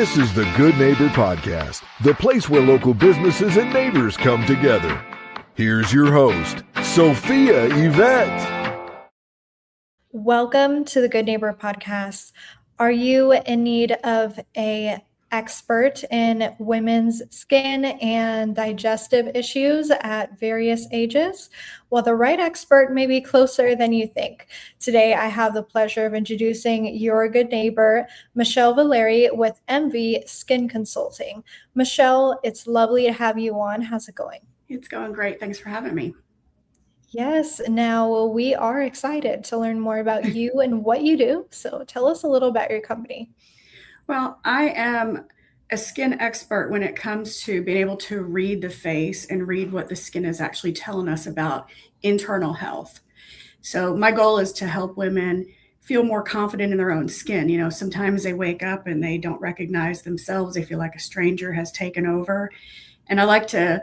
This is the Good Neighbor Podcast, the place where local businesses and neighbors come together. Here's your host, Sophia Yvette. Welcome to the Good Neighbor Podcast. Are you in need of an expert in women's skin and digestive issues at various ages? Well, the right expert may be closer than you think. Today, I have the pleasure of introducing your good neighbor, Michelle Valeri with MV Skin Consulting. Michelle, it's lovely to have you on. How's it going? It's going great. Thanks for having me. Yes. Now, we are excited to learn more about you and what you do. So tell us a little about your company. Well, I am a skin expert when it comes to being able to read the face and read what the skin is actually telling us about internal health. So my goal is to help women feel more confident in their own skin. You know, sometimes they wake up and they don't recognize themselves. They feel like a stranger has taken over. And I like to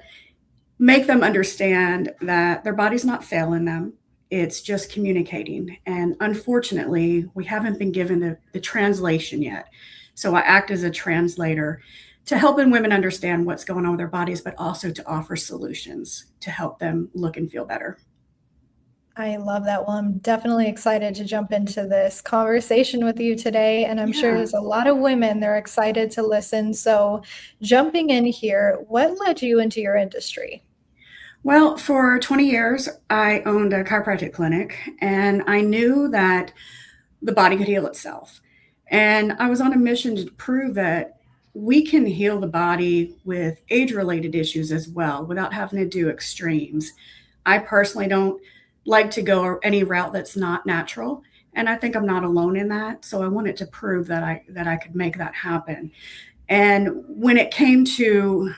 make them understand that their body's not failing them. It's just communicating. And unfortunately, we haven't been given the translation yet. So I act as a translator to helping women understand what's going on with their bodies, but also to offer solutions to help them look and feel better. I love that. Well, I'm definitely excited to jump into this conversation with you today. And I'm sure there's a lot of women that are excited to listen. So jumping in here, what led you into your industry? Well, for 20 years, I owned a chiropractic clinic, and I knew that the body could heal itself. And I was on a mission to prove that we can heal the body with age-related issues as well without having to do extremes. I personally don't like to go any route that's not natural, and I think I'm not alone in that. So I wanted to prove that I could make that happen. And when it came to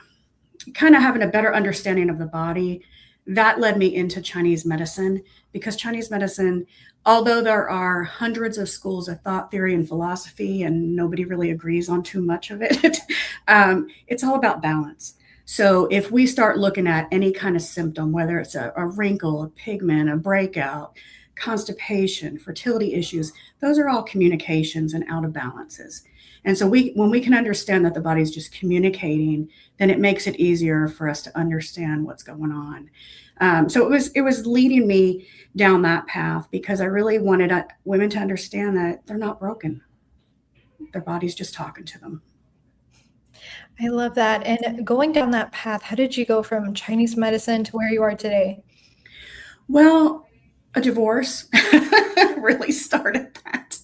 kind of having a better understanding of the body, that led me into Chinese medicine, because Chinese medicine, although there are hundreds of schools of thought, theory, and philosophy, and nobody really agrees on too much of it, it's all about balance. So if we start looking at any kind of symptom, whether it's a wrinkle, a pigment, a breakout, constipation, fertility issues, those are all communications and out of balances. And so when we can understand that the body's just communicating, then it makes it easier for us to understand what's going on. So it was leading me down that path, because I really wanted women to understand that they're not broken. Their body's just talking to them. I love that. And going down that path, how did you go from Chinese medicine to where you are today? Well, a divorce really started that.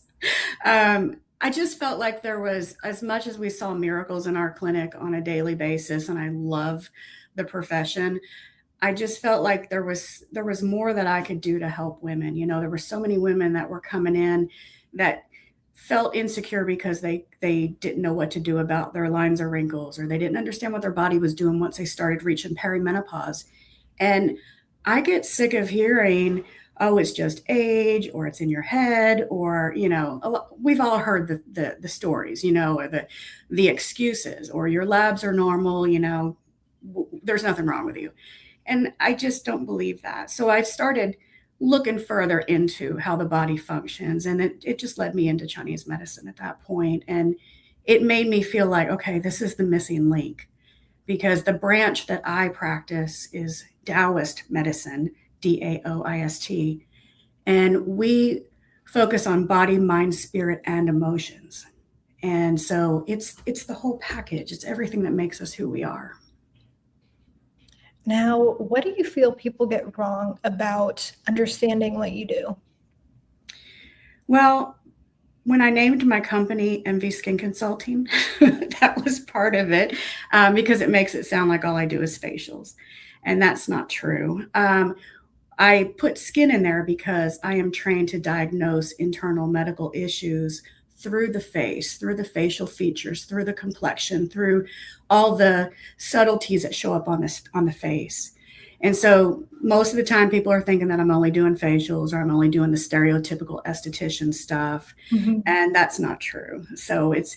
I just felt like there was, as much as we saw miracles in our clinic on a daily basis, and I love the profession, I just felt like there was more that I could do to help women. You know, there were so many women that were coming in that felt insecure because they didn't know what to do about their lines or wrinkles, or they didn't understand what their body was doing once they started reaching perimenopause. And I get sick of hearing, oh, it's just age, or it's in your head, or, you know, we've all heard the stories, you know, or the excuses, or your labs are normal, you know, there's nothing wrong with you. And I just don't believe that. So I started looking further into how the body functions, and it just led me into Chinese medicine at that point. And it made me feel like, okay, this is the missing link, because the branch that I practice is Taoist medicine, Daoist, and we focus on body, mind, spirit, and emotions. And so it's the whole package. It's everything that makes us who we are. Now, what do you feel people get wrong about understanding what you do? Well, when I named my company MV Skin Consulting, that was part of it, because it makes it sound like all I do is facials. And that's not true. I put skin in there because I am trained to diagnose internal medical issues through the face, through the facial features, through the complexion, through all the subtleties that show up on the face. And so most of the time people are thinking that I'm only doing facials, or I'm only doing the stereotypical esthetician stuff. Mm-hmm. And that's not true. So it's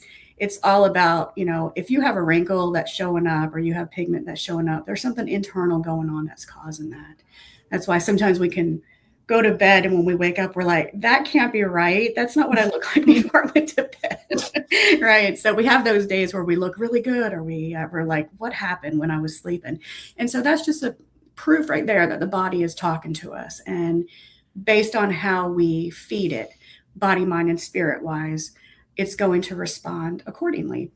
all about, you know, if you have a wrinkle that's showing up, or you have pigment that's showing up, there's something internal going on that's causing that. That's why sometimes we can go to bed, and when we wake up, we're like, that can't be right. That's not what I look like before I went to bed. Right. So we have those days where we look really good, or we're like, what happened when I was sleeping? And so that's just a proof right there that the body is talking to us. And based on how we feed it, body, mind, and spirit wise, it's going to respond accordingly.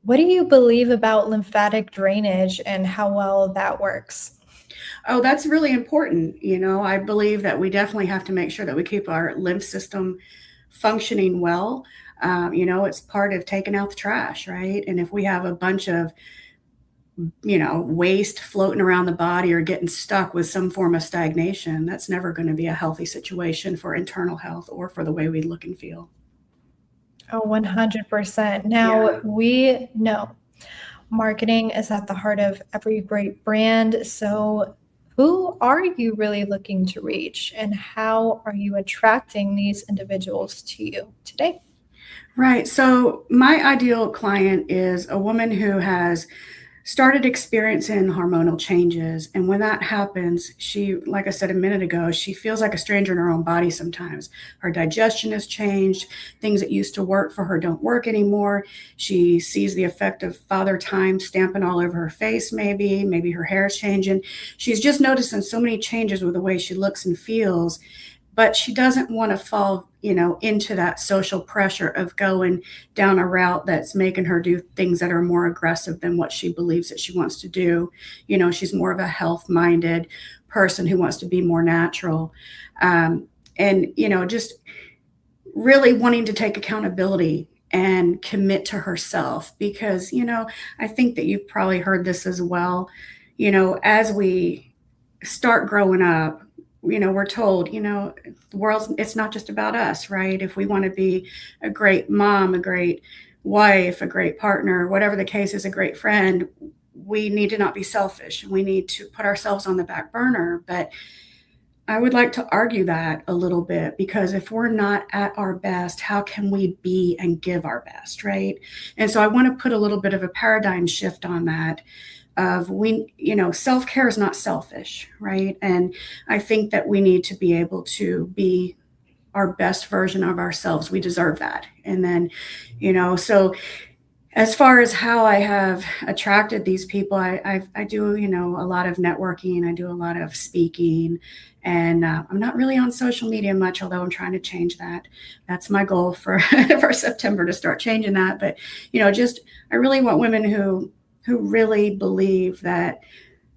What do you believe about lymphatic drainage and how well that works? Oh, that's really important. I believe that we definitely have to make sure that we keep our lymph system functioning well. It's part of taking out the trash, right? And if we have a bunch of, waste floating around the body or getting stuck with some form of stagnation, that's never going to be a healthy situation for internal health or for the way we look and feel. Oh, 100%. Now, we know marketing is at the heart of every great brand. So who are you really looking to reach, and how are you attracting these individuals to you today? Right. So my ideal client is a woman who has started experiencing hormonal changes. And when that happens, she, like I said a minute ago, she feels like a stranger in her own body sometimes. Her digestion has changed. Things that used to work for her don't work anymore. She sees the effect of father time stamping all over her face, maybe her hair is changing. She's just noticing so many changes with the way she looks and feels. But she doesn't want to fall, into that social pressure of going down a route that's making her do things that are more aggressive than what she believes that she wants to do. She's more of a health-minded person who wants to be more natural. And, just really wanting to take accountability and commit to herself, because, I think that you've probably heard this as well. As we start growing up, we're told, the world's, it's not just about us, right? If we want to be a great mom, a great wife, a great partner, whatever the case is, a great friend, we need to not be selfish. We need to put ourselves on the back burner. But I would like to argue that a little bit, because if we're not at our best, how can we be and give our best, right? And so I want to put a little bit of a paradigm shift on that. Self-care is not selfish, right? And I think that we need to be able to be our best version of ourselves. We deserve that. And then, so as far as how I have attracted these people, I do, a lot of networking. I do a lot of speaking, and I'm not really on social media much, although I'm trying to change that. That's my goal for, for September, to start changing that. But, I really want women who really believe that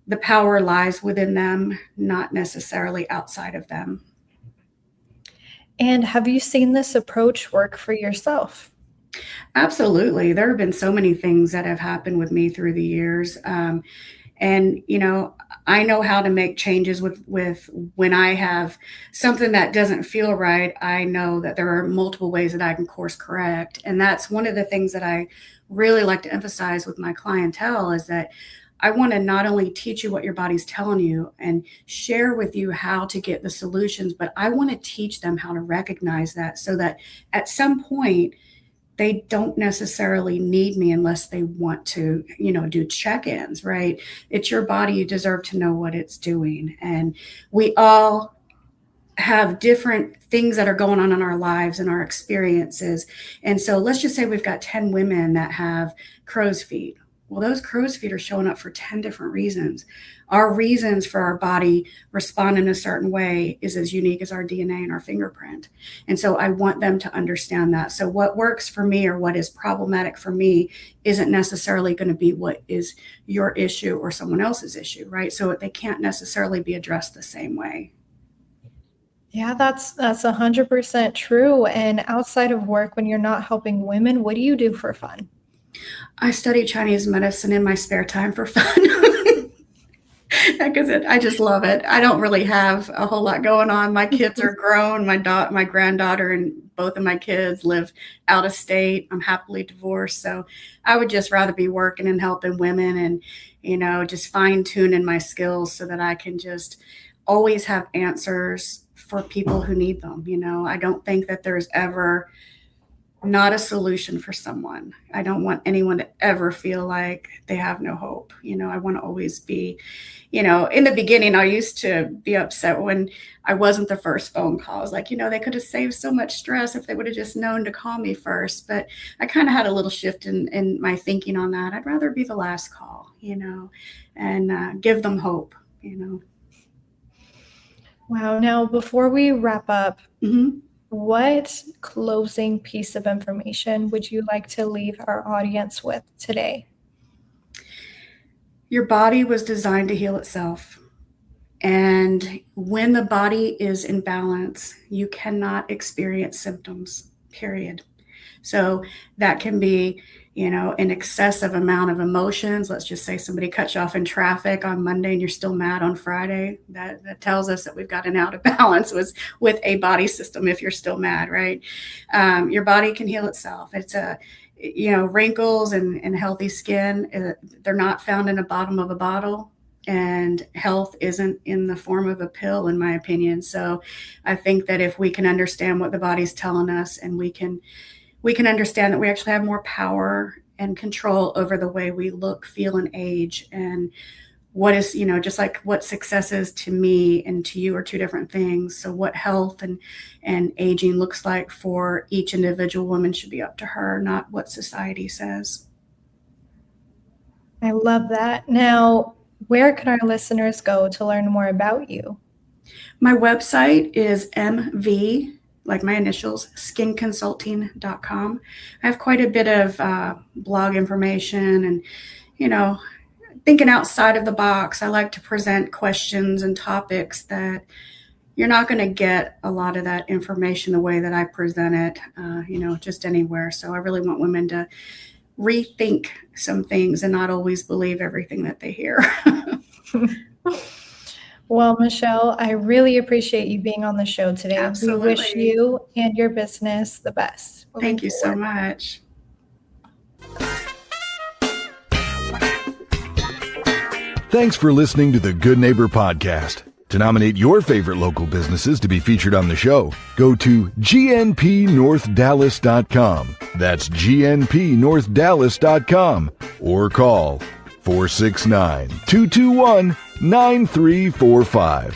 the power lies within them, not necessarily outside of them. And have you seen this approach work for yourself? Absolutely. There have been so many things that have happened with me through the years. And, I know how to make changes with when I have something that doesn't feel right. I know that there are multiple ways that I can course correct. And that's one of the things that I really like to emphasize with my clientele, is that I want to not only teach you what your body's telling you and share with you how to get the solutions, but I want to teach them how to recognize that, so that at some point they don't necessarily need me unless they want to, do check-ins, right? It's your body. You deserve to know what it's doing. And we all have different things that are going on in our lives and our experiences. And so let's just say we've got 10 women that have crow's feet. Well, those crow's feet are showing up for 10 different reasons. Our reasons for our body responding a certain way is as unique as our DNA and our fingerprint. And so I want them to understand that. So what works for me, or what is problematic for me, isn't necessarily going to be what is your issue or someone else's issue, right? So they can't necessarily be addressed the same way. Yeah, that's 100% true. And outside of work, when you're not helping women, what do you do for fun? I study Chinese medicine in my spare time for fun. Because I just love it. I don't really have a whole lot going on. My kids are grown. My granddaughter and both of my kids live out of state. I'm happily divorced. So I would just rather be working and helping women, and, just fine tuning my skills so that I can just always have answers for people who need them. I don't think that there's ever not a solution for someone. I don't want anyone to ever feel like they have no hope. I want to always be, in the beginning, I used to be upset when I wasn't the first phone call. I was like, they could have saved so much stress if they would have just known to call me first. But I kind of had a little shift in my thinking on that. I'd rather be the last call, and give them hope, Wow. Now, before we wrap up, Mm-hmm. what closing piece of information would you like to leave our audience with today? Your body was designed to heal itself. And when the body is in balance, you cannot experience symptoms, period. So that can be, an excessive amount of emotions. Let's just say somebody cuts you off in traffic on Monday and you're still mad on Friday. That tells us that we've got an out of balance with a body system if you're still mad, right? Your body can heal itself. It's wrinkles and healthy skin, they're not found in the bottom of a bottle. And health isn't in the form of a pill, in my opinion. So I think that if we can understand what the body's telling us, and we can understand that we actually have more power and control over the way we look, feel, and age. And what is, just like what success is to me and to you are two different things. So what health and aging looks like for each individual woman should be up to her, not what society says. I love that. Now, where can our listeners go to learn more about you? My website is MV, like my initials, skinconsulting.com. I have quite a bit of blog information and, thinking outside of the box. I like to present questions and topics that you're not going to get a lot of that information the way that I present it, just anywhere. So I really want women to rethink some things and not always believe everything that they hear. Well, Michelle, I really appreciate you being on the show today. Absolutely. We wish you and your business the best. Thank you so much. Thanks for listening to the Good Neighbor Podcast. To nominate your favorite local businesses to be featured on the show, go to gnpnorthdallas.com. That's gnpnorthdallas.com, or call 469-221-9345.